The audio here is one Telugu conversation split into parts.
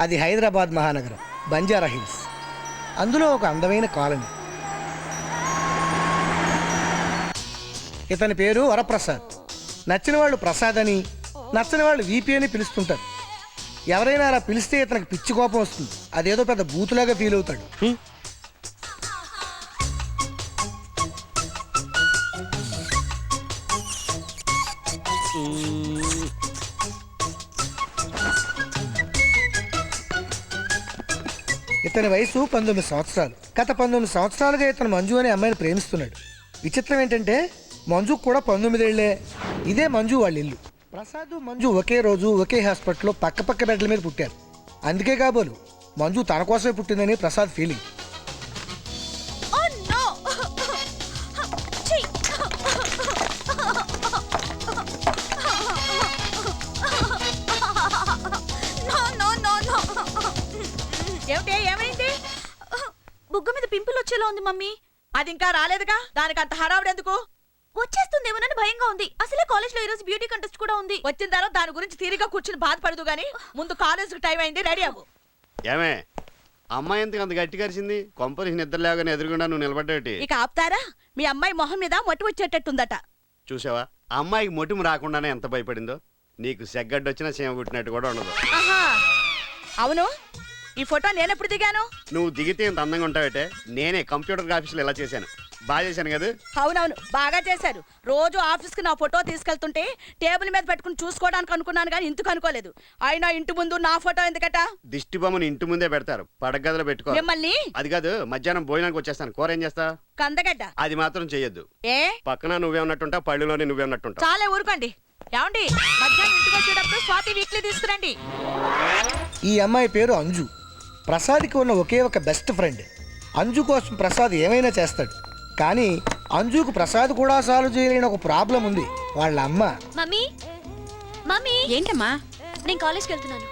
అది హైదరాబాద్ మహానగరం, బంజారా హిల్స్. అందులో ఒక అందమైన కాలనీ. ఇతని పేరు వరప్రసాద్. నచ్చిన వాళ్ళు ప్రసాద్ అని, నచ్చని వాళ్ళు వీపీ అని పిలుస్తుంటారు. ఎవరైనా అలా పిలిస్తే ఇతనికి పిచ్చి కోపం వస్తుంది. అదేదో పెద్ద బూతులాగా ఫీల్ అవుతాడు. ఇతని వయసు 19 సంవత్సరాలు. గత 19 సంవత్సరాలుగా ఇతను మంజు అనే అమ్మాయిని ప్రేమిస్తున్నాడు. విచిత్రం ఏంటంటే మంజుకు కూడా 19 ఏళ్లే. ఇదే మంజు వాళ్ళ ఇల్లు. ప్రసాద్ మంజు ఒకే రోజు ఒకే హాస్పిటల్లో పక్క పక్క బెడ్ల మీద పుట్టారు. అందుకే కాబోలు మంజు తన కోసమే పుట్టిందని ప్రసాద్ ఫీలింగ్. ఏమైంది? బుగ్గ మీద పింపుల్ వచ్చేలా ఉంది మమ్మీ. అది ఇంకా రాలేదుగా, దానికి అంత హడావుడెందుకు? వచ్చేస్తుందేమోనని భయంగా ఉంది. అసలే కాలేజ్ లో ఈరోజు బ్యూటీ కంటెస్ట్ కూడా ఉంది. వచ్చిన తర్వాత దాని గురించి తీరిగా కూర్చుని బాధపడదు గానీ ముందు కాలేజ్ టైం అయింది, రెడీ అవ్వు. ఏమే అమ్మాయి ఎందుకు అంత గట్టి కరిచింది? కొంపరి నిద్ర లేవగానే ఎదురుగుండా నువ్వు నిలబడ్డాటి. ఇక ఆపుతారా? మీ అమ్మాయి మొహం మీద మొట్టి వచ్చేటట్టుందట. చూసావా ఆ అమ్మాయికి మొటిము రాకుండానే ఎంత భయపడిందో. నీకు సెగ్గడ్డొచ్చినా సీమ కుట్టినట్టు కూడా ఉండదు. ఆహా, అవును. ఈ ఫోటో నేనెప్పుడు దిగాను? నువ్వు దిగితే ఇంత అందంగా ఉంటావటే నేనే కంప్యూటర్ గ్రాఫిక్స్లో ఇలా చేశాను. బాగా చేశాను కదా? అవునవును, బాగా చేశారు. రోజు ఆఫీస్ కి నా ఫోటో తీసుకెళ్తుంటే టేబుల్ మీద పెట్టుకుని చూసుకోవడానికి అనుకున్నాను కానీ ఇందుకు అనుకోలేదు. అయినా ఇంటి ముందు నా ఫోటో ఎందుకట? దిష్టి బొమ్మను ఇంటి ముందే పెడతారు, పడగదిలో పెట్టుకో. మిమ్మల్ని అది కాదు, మధ్యాహ్నం భోజనానికి వచ్చేస్తాను. కూర ఏం చేస్తా? కందగడ్డ. అది మాత్రం చెయ్యొద్దు. ఏ పక్కన నువ్వే ఉన్నట్టుంటా, పళ్ళులోనే నువ్వే ఉన్నట్టుంటా. చాలే ఊరుకోండి. ఏమండి, మధ్యాహ్నం ఇంటికి వచ్చేటప్పుడు స్వాతి వీక్లీ తీసుకురండి. ఈ అమ్మాయి పేరు అంజు. ప్రసాద్కి ఉన్న ఒకే ఒక బెస్ట్ ఫ్రెండ్. అంజు కోసం ప్రసాద్ ఏమైనా చేస్తాడు. కానీ అంజుకు ప్రసాద్ కూడా సాల్వ్ చేయలేని ఒక ప్రాబ్లం ఉంది. వాళ్ళ అమ్మ. మమ్మీ మమ్మీ ఏంటమ్మా? నేను కాలేజ్కి వెళ్తున్నాను.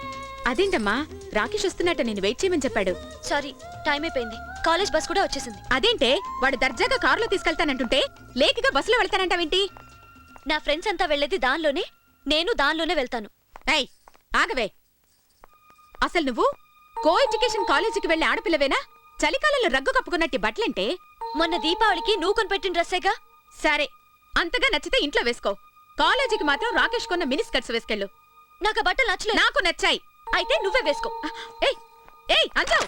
అదేంటమ్మా, రాకేష్ వస్తున్నట్ట నేను వెయిట్ చేయమని చెప్పాడు. సారీ, టైం అయిపోయింది. కాలేజ్ బస్ కూడా వచ్చేసింది. అదేంటే వాడు దర్జాగా కారులో తీసుకెళ్తానంటుంటే లేకిగా బస్సులో వెళ్తానంటావేంటి? నా ఫ్రెండ్స్ అంతా వెళ్ళేది దానిలోనే, నేను దానిలోనే వెళ్తాను. ఏయ్ ఆగవే. అసలు నువ్వు కో ఎడ్యుకేషన్ కాలేజీకి వెళ్లే ఆడపిల్లవేనా? చలికాలంలో రగ్గు కప్పుకున్నట్టు బట్టలంటే? మొన్న దీపావళికి నువ్వు కొనిపెట్టిన డ్రెస్సేగా. సరే, అంతగా నచ్చితే ఇంట్లో వేసుకో. కాలేజీకి మాత్రం రాకేష్ కొన్న మినీ స్కర్ట్స్ వేసుకెళ్ళు. నాకు ఆ బట్టలు నచ్చలేదు. నాకు నచ్చాయి. అయితే నువ్వే వేసుకో. ఏయ్ ఏయ్ అంజు.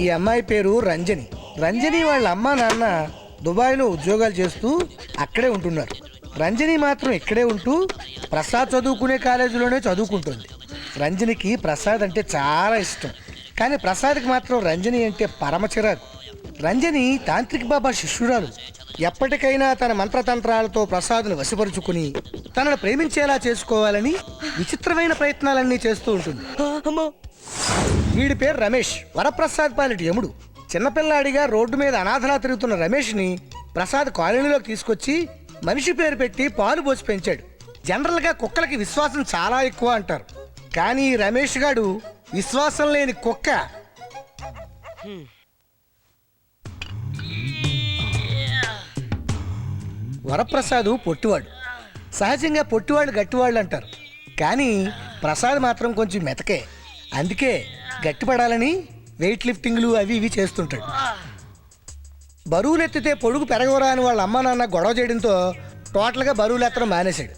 ఈ అమ్మాయి పేరు రంజని. రంజని వాళ్ళ అమ్మ నాన్న దుబాయ్లో ఉద్యోగాలు చేస్తూ అక్కడే ఉంటున్నారు. రంజని మాత్రం ఇక్కడే ఉంటూ ప్రసాద్ చదువుకునే కాలేజీలోనే చదువుకుంటుంది. రంజనికి ప్రసాద్ అంటే చాలా ఇష్టం. కానీ ప్రసాద్కి మాత్రం రంజని అంటే పరమ చిరాకు. రంజని తాంత్రిక్ బాబా శిష్యురాలు. ఎప్పటికైనా తన మంత్రతంత్రాలతో ప్రసాద్ను వశపరుచుకుని తనను ప్రేమించేలా చేసుకోవాలని విచిత్రమైన ప్రయత్నాలన్నీ చేస్తూ ఉంటుంది. వీడి పేరు రమేష్. వరప్రసాద్ పాలిటి యముడు. చిన్నపిల్లాడిగా రోడ్డు మీద అనాథలా తిరుగుతున్న రమేష్ని ప్రసాద్ కాలనీలోకి తీసుకొచ్చి మనిషి పేరు పెట్టి పాలు పోసి పెంచాడు. జనరల్గా కుక్కలకి విశ్వాసం చాలా ఎక్కువ అంటారు. కానీ రమేష్ గాడు విశ్వాసం లేని కుక్క. వరప్రసాద్ పొట్టివాడు. సహజంగా పొట్టివాళ్ళు గట్టివాళ్ళు అంటారు. కానీ ప్రసాద్ మాత్రం కొంచెం మెతకే. అందుకే గట్టిపడాలని వెయిట్ లిఫ్టింగ్లు అవి ఇవి చేస్తుంటాడు. బరువులు ఎత్తితే పొడుగు పెరగవరా అని వాళ్ళ అమ్మ నాన్న గొడవ చేయడంతో టోటల్గా బరువులు ఎత్తడం మానేశాడు.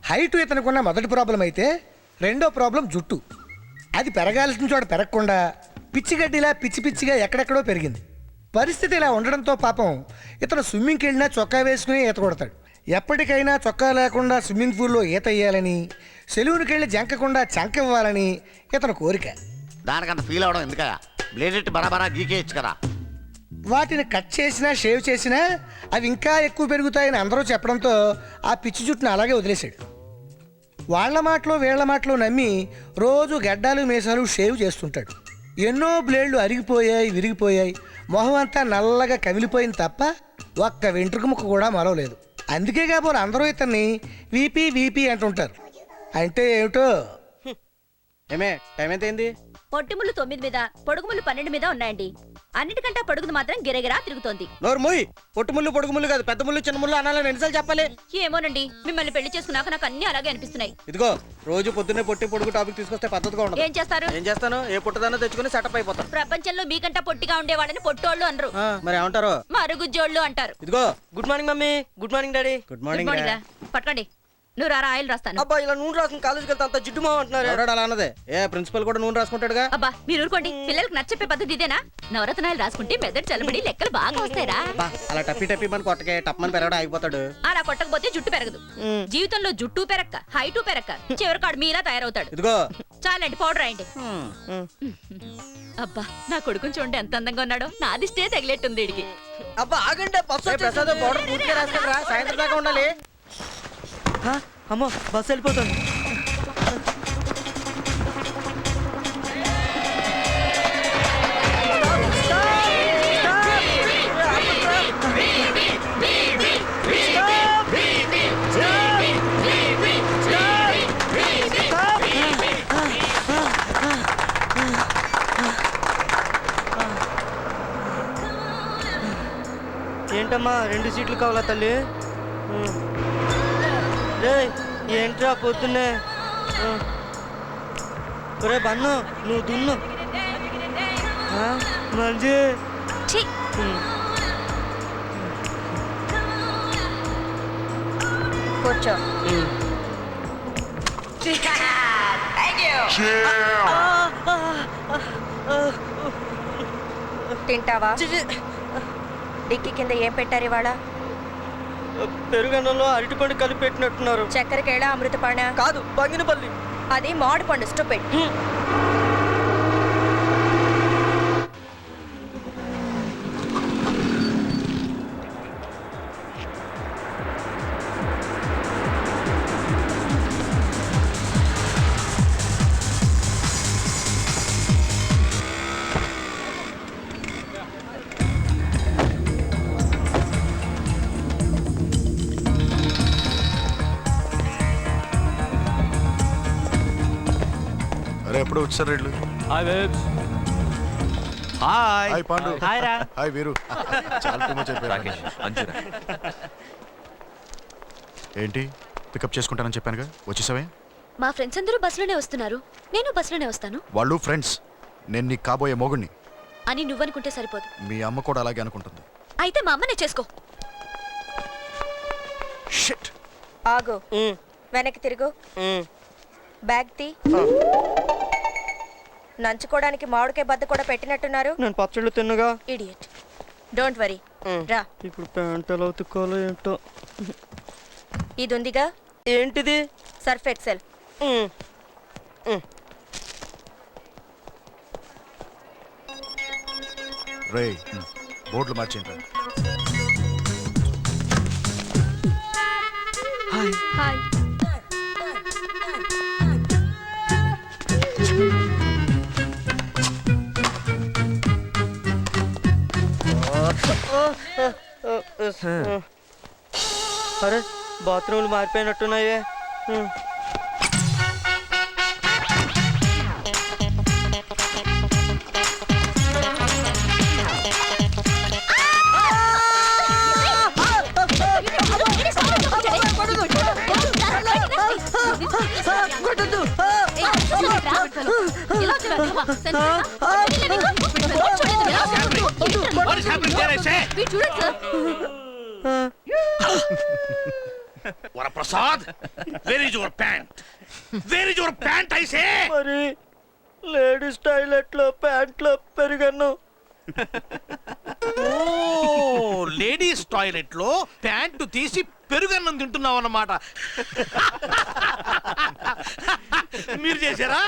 హైట్ ఇతనుకున్న మొదటి ప్రాబ్లం అయితే రెండో ప్రాబ్లం జుట్టు. అది పెరగాల్సిన చోట పెరగకుండా పిచ్చిగడ్డిలా పిచ్చి పిచ్చిగా ఎక్కడెక్కడో పెరిగింది. పరిస్థితి ఇలా ఉండడంతో పాపం ఇతను స్విమ్మింగ్కి వెళ్ళినా చొక్కా వేసుకుని ఈత కొడతాడు. ఎప్పటికైనా చొక్కా లేకుండా స్విమ్మింగ్ పూల్లో ఈత వేయాలని, సెలూన్కి వెళ్ళి జంకకుండా చంక ఇవ్వాలని ఇతను కోరిక. దానికంత ఫీల్ అవడం ఎందుక? బ్లేడ్ బరాబరా గీకేయచ్చు కదా. వాటిని కట్ చేసినా షేవ్ చేసినా అవి ఇంకా ఎక్కువ పెరుగుతాయని అందరూ చెప్పడంతో ఆ పిచ్చి జుట్టును అలాగే వదిలేశాడు. వాళ్ళ మాటలో వీళ్ళ మాటలో నమ్మి రోజు గడ్డాలు మీసాలు షేవ్ చేస్తుంటాడు. ఎన్నో బ్లేడ్లు అరిగిపోయాయి, విరిగిపోయాయి. మొహం అంతా నల్లగా కమిలిపోయింది తప్ప ఒక్క వెంట్రుక ముక్క కూడా మరవలేదు. అందుకే కాబోలు అందరూ ఇతన్ని వీపీ వీపీ అంటుంటారు. అంటే ఏమిటో. ఏమే టైం ఎంత అయింది? పొట్టిముళ్ళు 9 మీద, పొడుగుముళ్ళు 12 మీద ఉన్నాయండి. అన్నిటికంటే పొడుగుది మాత్రం గిరగిరా తిరుగుతోంది. నోరు మూయ్. పొట్టు ముళ్ళు పొడుగు ముళ్ళు కాదు, పెద్ద ముళ్ళు చిన్న ముళ్ళు అనాలని ఎన్నిసార్లు చెప్పాలి? ఏమోనండి, మిమ్మల్ని పెళ్లి చేసుకున్నాక నాకు అన్ని అలాగే అనిపిస్తున్నాయి. ఇదిగో రోజు పొద్దున్నే పొట్టి పొడుగు టాపిక్ తీసుకొస్తే పద్ధతిగా ఉండదు. ఏం చేస్తారు? ఏం చేస్తాను? ఏ పుట్టదానో తెచ్చుకుని సెటప్ అయిపోతాను. ప్రపంచంలో మీకంటే పొట్టిగా ఉండే వాళ్ళని పొట్టోళ్ళు అనరు, మరి ఏమంటారు? మరుగుజ్జోళ్ళు అంటారు. ఇదిగో good morning mummy. Good morning daddy. Good good morning. Morning రా. పట్టుకోండి. నువ్వు రారా, ఆయిల్ రాస్తాను. అబ్బా ఇలా నూనె రాసుకుని కాలేజ్కి వెళ్తా అంత జిడ్డు మొహం అంటున్నారు. ఎవడాడు అలా అన్నదే? ఏ ప్రిన్సిపల్ కూడా నూనె రాసుకుంటాడుగా? అబ్బా మీరు ఊరుకోండి, పిల్లలకు నచ్చే పద్ధతి ఇదేనా? నవరత్నాలు రాసుకుంటే మెదడు చల్లబడి లెక్కలు బాగా వస్తాయిరా. బా అలా టప్పి టప్పి మన కొట్టకే టప్మని పెరగడం ఆగిపోతాడు. అలా కొట్టకపోతే జుట్టు పెరగదు. జీవితంలో జుట్టు పెరక్క, హైటు పెరక్క, చివరికాడు మీలా తయారవుతాడు. ఇదిగో చాలండి, పౌడర్ అయ్యండి. అబ్బా నా కొడుకుని చూడండి ఎంత అందంగా ఉన్నాడో. నాది స్టే తగిలేట్టుంది వీడికి. అబ్బా ఆగండి, బస్సు ఏ ప్రసాద్ పౌడర్ పూర్తిగా రాసుకుంటారా? సాయంత్రం దాకా ఉండాలి. అమ్మో బస్సు వెళ్ళిపోతుంది. ఏంటమ్మా 2 సీట్లు కావాలా తల్లి? రేయ్ ఏంట్రా పొద్దున్నే? ఒరే బన్ను నువ్వు దున్ను. మంచి ఛీ! కూర్చో. తింటావా? డిక్కి కింద ఏం పెట్టారు ఇవాళ? పెరుగన్నంలో అరటిపండు కలిపి పెట్టినట్టున్నారు. చక్కెరకేళ, అమృతపాణ కాదు బంగినపల్లి. అది మామిడి పండు. స్టూపిడ్. ఎప్పుడు వచ్చారు వీళ్ళు? Hi hi Pandu. హాయ్ రా. హాయ్ వీరు. చాలా టూ మచ్ అయిపోయారు. ఏంటి పికప్ చేసుకుంటానని చెప్పానుగా, వచ్చేసావే? మా ఫ్రెండ్స్ అందరూ బస్సులోనే వస్తున్నారు, నేను బస్సులోనే వస్తాను. వాళ్ళు ఫ్రెండ్స్, నేను నీకు కాబోయే మొగుణ్ణి అని నువ్వనుకుంటే సరిపోదు. మీ అమ్మ కూడా అలాగే అనుకుంటుంది. అయితే మా అమ్మనే చేసుకో. షిట్. ఆగు, వెనక్కి తిరుగు. బ్యాగ్ తీ. నంచుకోవడానికి మామిడికాయ బద్ద కూడా పెట్టినట్టున్నారు. నేను పచ్చళ్ళు తిన్నగా. ఇడియట్. డోంట్ వరీ, రా. ఇప్పుడు ప్యాంట్ ఎలా ఉతుక్కోవాలో ఏంటో. ఇది ఉందిగా, ఏంటిది? Surf Excel. రే బోర్డులు మార్చేంట. హాయ్. అరే బాత్రూమ్లు మారిపోయినట్టున్నాయే. Varaprasad, where is your pant? Where is your pant I say? మరి లేడీస్ టాయిలెట్ లో ప్యాంట్ లో పెరుగన్నం. లేడీస్ టాయిలెట్ లో ప్యాంటు తీసి పెరుగన్నం తింటున్నావు అన్నమాట. మీరు చేశారా?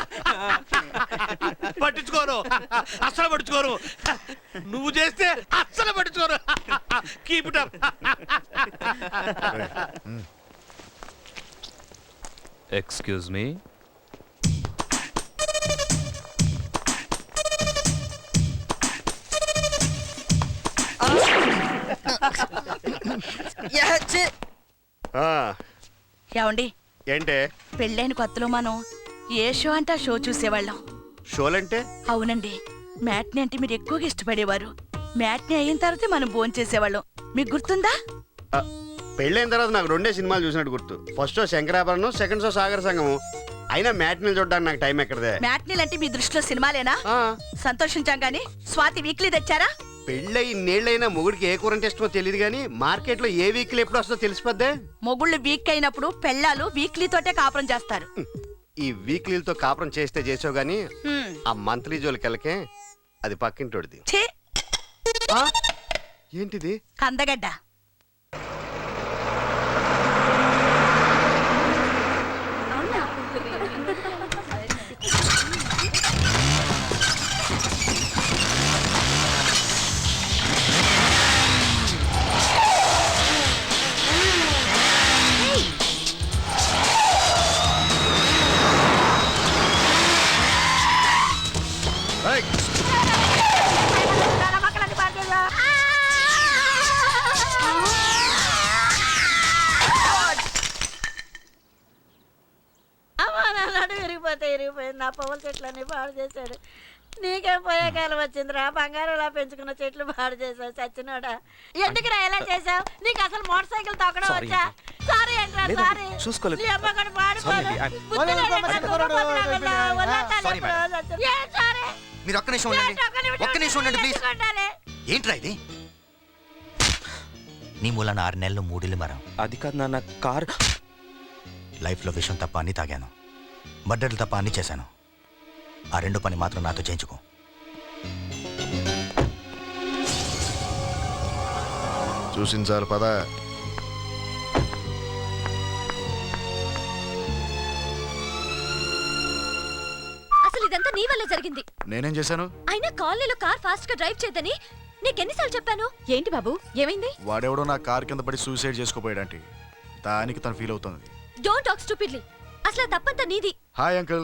పట్టించుకోరు, అస్సలు పట్టించుకోరు. నువ్వు చేస్తే అస్సలు పట్టించుకోరు. Keep it up. Excuse me. ఏమండి, ఏంటే పెళ్ళైన కొత్తలో మనం ఏ షో అంటే ఆ షో చూసేవాళ్ళం. షోలంటే? అవునండి, మ్యాట్ని అంటే మీరు ఎక్కువగా ఇష్టపడేవారు. మ్యాట్ని అయిన తర్వాత మనం భోంచేసేవాళ్ళం. మీకు గుర్తుందా? పెళ్ళైన తర్వాత నాకు 2 సినిమాలు చూసినట్టు గుర్తు. First show Sankarabharanam, second show Sagara Sangamam. అయినా మ్యాట్నీలు చూడడానికి నాకు టైం ఎక్కడదే. మ్యాట్నీలు అంటే మీ దృష్టిలో సినిమాలేనా? సంతోషించాం గానీ స్వాతి వీక్లీ తెచ్చారా? పెళ్ళయి ఇన్నేళ్ళైనా మొగుడికి ఏ కూర అంటే ఇష్టమో తెలియదు కానీ మార్కెట్ లో ఏ వీక్లీ ఎప్పుడు వస్తుందో తెలిసిపోద్దే. మొగుళ్ళు వీక్ అయినప్పుడు పెళ్ళాలు వీక్లీ తోటే కాపురం చేస్తారు. ఈ వీక్లీలతో కాపురం చేస్తే చేసావు గానీ ఆ మంత్లీ జోలికెళ్ళకే అది పక్కింటోడిది. ఛీ, ఆ? ఏంటిది? కందగడ్డ. ఇరిగిపోయింది. నా పువ్వుల చెట్లన్నీ పాడు చేశాడు. నీకేం పోయే కాలం వచ్చిందిరా? బంగారంలా పెంచుకున్న చెట్లు పాడు చేసావు చచ్చినోడా. ఎందుకురా ఎలా చేసావు? నీకు అసలు మోటార్ సైకిల్ తొక్కడం వచ్చా? సారీ అంటారా? సారీ. నీ అమ్మ కూడా పాడుకోదు. మీరు ఒక్క నిమిషం ఉండండి ప్లీజ్. ఏంట్రా ఇది? నీ మూలన 6 నెలలు 3 ఇల్లు మరం. అది కాదు నాన్న, కార్. లైఫ్లో విషయం తప్ప అన్ని తాగాను, బడ్డలు తప్ప అన్ని చేశాను. ఆ 2 పని మాత్రం నాతో చేయించుకో. చూసింది సార్ పద. అసలు ఇదంతా నీ వల్ల జరిగింది. నేనేం చేశాను? అయినా కాలనీలో కార్ ఫాస్ట్ గా డ్రైవ్ చేయదని నీకెన్నిసార్లు చెప్పాను? ఏంటి బాబు, ఏమైంది? వాడెవడో నా కార్ కింద పడి సూసైడ్ చేసుకోపోయాడంటే దానికి తను ఫీల్ అవుతుంది. Don't talk stupidly. అసలు తప్పంతా నీది. Hi uncle.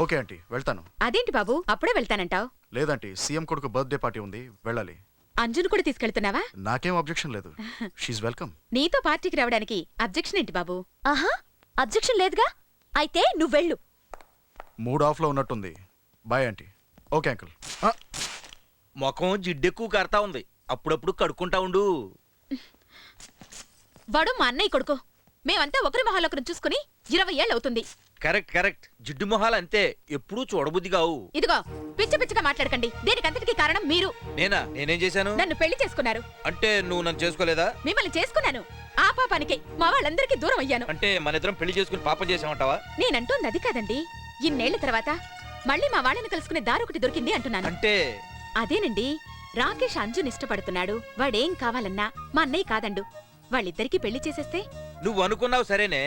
ఓకే ఆంటీ, వెళ్తాను. అదేంటి బాబు అప్పుడే వెళ్తానంటావు? లేదంటే సీఎం కొడుకు బర్త్డే పార్టీ ఉంది, వెళ్ళాలి. అంజును కూడా తీసుకెళ్తున్నావా? నాకేం అబ్జెక్షన్ లేదు, షీఈ్ వెల్కమ్. నీతో పార్టీకి రావడానికి అబ్జెక్షన్ ఏంటి బాబు? ఆహా, అబ్జెక్షన్ లేదుగా. అయితే నువ్వెళ్ళు. మూడ్ ఆఫ్ లో ఉన్నట్టుంది. Bye aunty. Okay uncle. ముఖం జిడ్డెక్కువ కడతా ఉంది, అప్పుడప్పుడు కడుక్కుంటా ఉండు. వాడు మా అన్నయ్య కొడుకు. మేమంతా ఒకరి మొహాలు ఒకరు చూసుకుని 20 ఏళ్ళు అవుతుంది. Correct correct. జిడ్డు మొహాలు అంతే, ఎప్పుడూ చూడబుద్ధి కావు. ఇదిగో పిచ్చ పిచ్చగా మాట్లాడకండి. దీనికంతటికి కారణం మీరు. నేనేం చేశాను? నన్ను పెళ్లి చేసుకున్నారు. అంటే నువ్వు నన్ను చేసుకోలేదా? మిమ్మల్ని చేసుకున్నాను. ఆ పాపానికే మా వాళ్ళందరికీ దూరం అయ్యాను. అంటే మన ఇద్దరం పెళ్లి చేసుకుని పాపం చేసామంటావా? నేనంటోంది అది కాదండి. ఇన్నేళ్ల తర్వాత మళ్ళీ మా వాళ్ళని కలుసుకునే దారి ఒకటి దొరికింది అంటున్నాను. అంటే అదేనండి, రాకేష్ అంజుని ఇష్టపడుతున్నాడు. వాడేం కావాలన్నా మా అన్నయ్య కాదండు. వాళ్ళిద్దరికీ పెళ్లి చేసేస్తే? నువ్వు అనుకున్నావు సరేనే,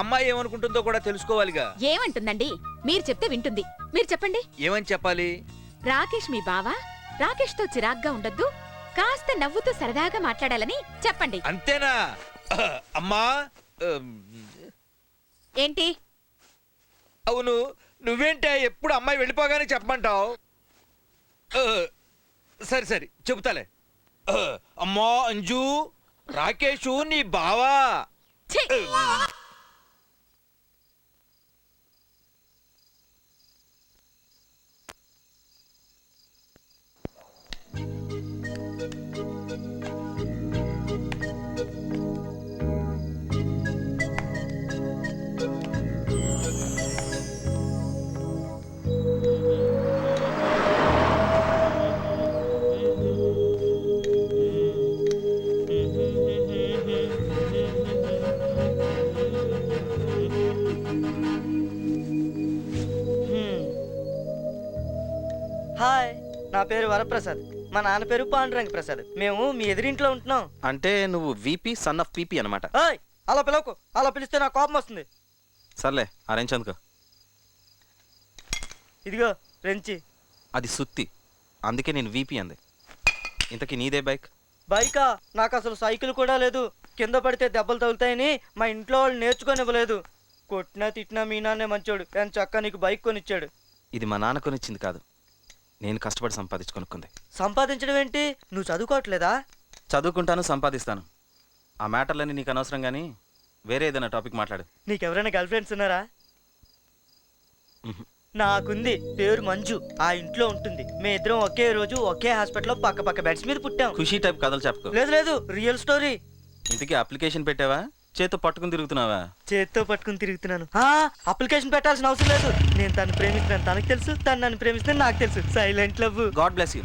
అమ్మాయి ఏమనుకుంటుందో కూడా తెలుసుకోవాలిగా. ఏమంటుందండి? మీరు చెప్తే వింటుంది. మీరు చెప్పండి. ఏమని చెప్పాలి? రాకేష్ మీ బావా, రాకేష్ తో చిరాగ్గా ఉండొద్దు, కాస్త నవ్వుతూ సరదాగా మాట్లాడాలని చెప్పండి. అంతేనా? అమ్మా ఏంటి? అవును, నువ్వేంటే ఎప్పుడు అమ్మాయి వెళ్ళిపోగానే చెప్పమంటావు? సరే సరే చెబుతాలే. అమ్మా అంజు, రాకేషు నీ బావా. ఛీ! హాయ్, నా పేరు వరప్రసాద్. మా నాన్న పేరు పాండురంగ ప్రసాద్. మేము మీ ఎదురింట్లో ఉంటున్నాం. అంటే నువ్వు విపి సన్ ఆఫ్ పీపీ అనమాట. ఓయ్, అలా పిలవకు. అలా పిలిస్తే నాకు కోపం వస్తుంది. సర్లే అరేంజ్ అందుకో. ఇదిగో రెంచి. అది సుత్తి, అందుకే నేను విపి అంది. ఇంతకీ నీదే బైక్? బైకా? నాకు అసలు సైకిల్ కూడా లేదు. కింద పడితే దెబ్బలు తగులుతాయని మా ఇంట్లో వాళ్ళు నేర్చుకోనివ్వలేదు. కొట్టినా తిట్టినా మీ నాన్నే మంచోడు. ఎంత చక్క నీకు బైక్ కొనిచ్చాడు. ఇది మా నాన్న కొనిచ్చింది కాదు, నేను కష్టపడి సంపాదించుకొనుక్కుంది. సంపాదించడం ఏంటి? నువ్వు చదువుకోవట్లేదా? చదువుకుంటాను, సంపాదిస్తాను. ఆ మ్యాటర్లన్నీ నీకు అనవసరం కానీ వేరే ఏదైనా టాపిక్ మాట్లాడు. నీకెవరైనా గర్ల్ ఫ్రెండ్స్ ఉన్నారా? నాకుంది, పేరు మంజు. ఆ ఇంట్లో ఉంటుంది. మే ఇద్దరం ఒకే రోజు ఒకే హాస్పిటల్లో పక్క పక్క బెడ్స్ మీద పుట్టాం. ఖుషీ టైప్ కథలు చెప్పుకో. లేదు లేదు, రియల్ స్టోరీ. ఇంతకీ అప్లికేషన్ పెట్టావా, చేత్తో పట్టుకుని తిరుగుతున్నావా? చేత్తో పట్టుకుని తిరుగుతున్నాను. అప్లికేషన్ పెట్టాల్సిన అవసరం లేదు. నేను తను ప్రేమిస్తున్నాను, తనకు తెలుసు. తను నన్ను ప్రేమిస్తున్నాను, నాకు తెలుసు. Silent love. God bless you.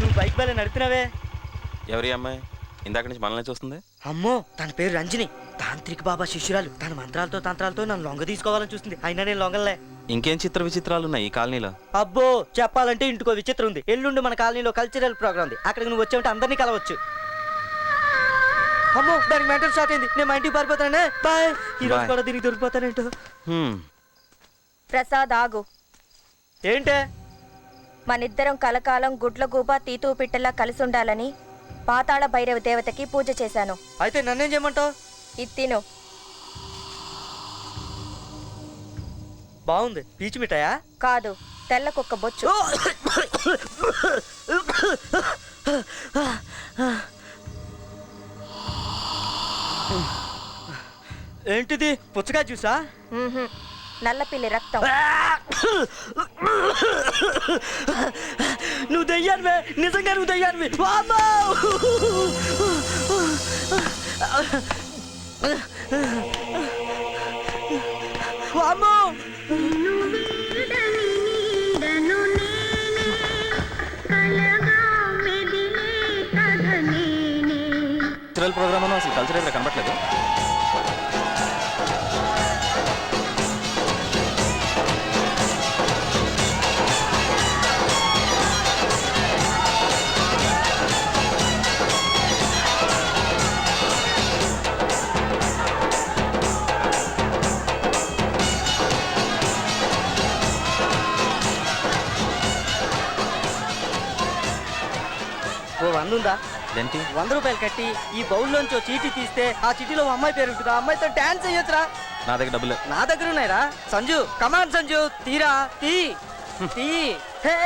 నువ్వు బైక్ బాగా నడుపుతున్నావే. ఎవరి అమ్మాయి ఇందాక నుంచి మనల్ని చూస్తుంది? అమ్మో, తన పేరు రంజని. తాంత్రిక బాబా శిష్యురాలు. తన మంత్రాలతో తంత్రాలతో నన్ను లొంగ తీసుకోవాలని చూస్తుంది. అయినా నేను లొంగలే. ఇంకేం చిత్ర విచిత్రాలు ఉన్నాయి ఈ కాలనీలో? అబ్బో, చెప్పాలంటే ఇంటికో విచిత్రం ఉంది. ఎల్లుండి మన కాలనీలో కల్చరల్ ప్రోగ్రామ్ ఉంది. అక్కడికి నువ్వు వచ్చావంటే అందరినీ కలవచ్చు. అమ్మో, దానికి మెంటల్ స్టార్ట్ అయింది. నేను మా ఇంటికి పారిపోతానే. బాయ్. ఈ రోజు కూడా దీనికి దొరికిపోతానేంటో. ప్రసాద్ ఆగు. ఏంటే? మనిద్దరం కలకాలం గుడ్లగూబ తీతూ పిట్టలా కలిసి ఉండాలని పాతాళ భైరవ దేవతకి పూజ చేశాను. అయితే నన్నేం చేయమంటావు? ఇది తిను. బాగుంది. పీచు మిఠాయా? కాదు, తెల్ల కుక్క బొచ్చు. ఏంటిది? పుచ్చకాయ జ్యూసా? నల్లపిల్లి రక్తం. నువ్వు దయ్యానివే, నిజంగా నువ్వు దయ్యానివి. వామ్మో! కల్చరల్ ప్రోగ్రామ్ అసలు కల్చరల్ కనబట్లేదు. ఓ 100 ఉందా? దేనికి? 100 రూపాయలు కట్టి ఈ బౌల్లోంచి ఓ చీటీ తీస్తే ఆ చీటీలో ఓ అమ్మాయి పేరు ఉంటుంది. ఆ అమ్మాయితో డాన్స్ చేయొచ్చురా. నా దగ్గర డబ్బులు. నా దగ్గర ఉన్నాయిరా. సంజు, కమాన్ సంజు, తీరా. తీ తీ. హే